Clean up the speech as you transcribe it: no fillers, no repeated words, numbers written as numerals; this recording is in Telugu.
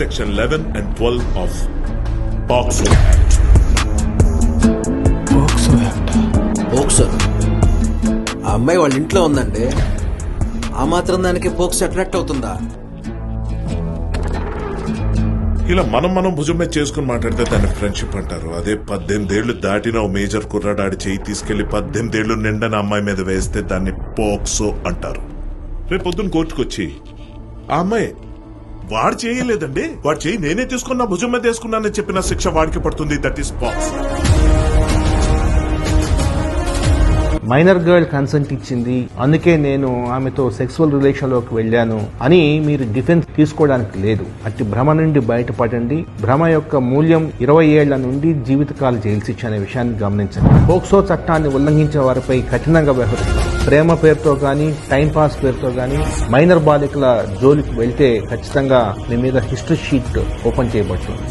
Section 11 and 12 of POCSO Act. POCSO ఆ అమ్మాయి వాళ్ళ ఇంట్లో ఉందండి. ఆ మాత్రం దానికి పోక్సో అట్రాక్ట్ అవుతుందా? ఇలా మనం భుజం మీద చేసుకుని మాట్లాడితే దాన్ని ఫ్రెండ్షిప్ అంటారు. అదే 18 ఏళ్లు దాటిన ఓ మేజర్ కుర్రాడాడి చేయి తీసుకెళ్లి 18 ఏళ్లు నిండన అమ్మాయి మీద వేస్తే దాన్ని పోక్సో అంటారు. రేపు పొద్దున్న కోర్టుకొచ్చి ఆ అమ్మాయి వాడు చేయలేదండి, వాడు చేయి నేనే తీసుకున్నా భుజం మీద వేసుకున్నానని చెప్పిన శిక్ష వాడికి పడుతుంది. That is POCSO. Minor girl consent ఇచ్చింది, అందుకే నేను ఆమెతో సెక్సువల్ రిలేషన్ లోకి వెళ్ళాను అని మీరు డిఫెన్స్ తీసుకోవడానికి లేదు. అట్టి భ్రమ నుండి బయటపడండి. భ్రమ యొక్క మూల్యం 20 ఏళ్ల నుండి జీవితకాల జైలు శిక్ష అనే విషయాన్ని గమనించండి. పోక్సో చట్టాన్ని ఉల్లంఘించే వారిపై కఠినంగా వ్యవహరిస్తాం. ప్రేమ పేరుతో గానీ, టైంపాస్ పేరుతో గానీ మైనర్ బాలికల జోలికి వెళ్తే ఖచ్చితంగా మీ మీద హిస్టరీ షీట్ ఓపెన్ చేయబడుతుంది.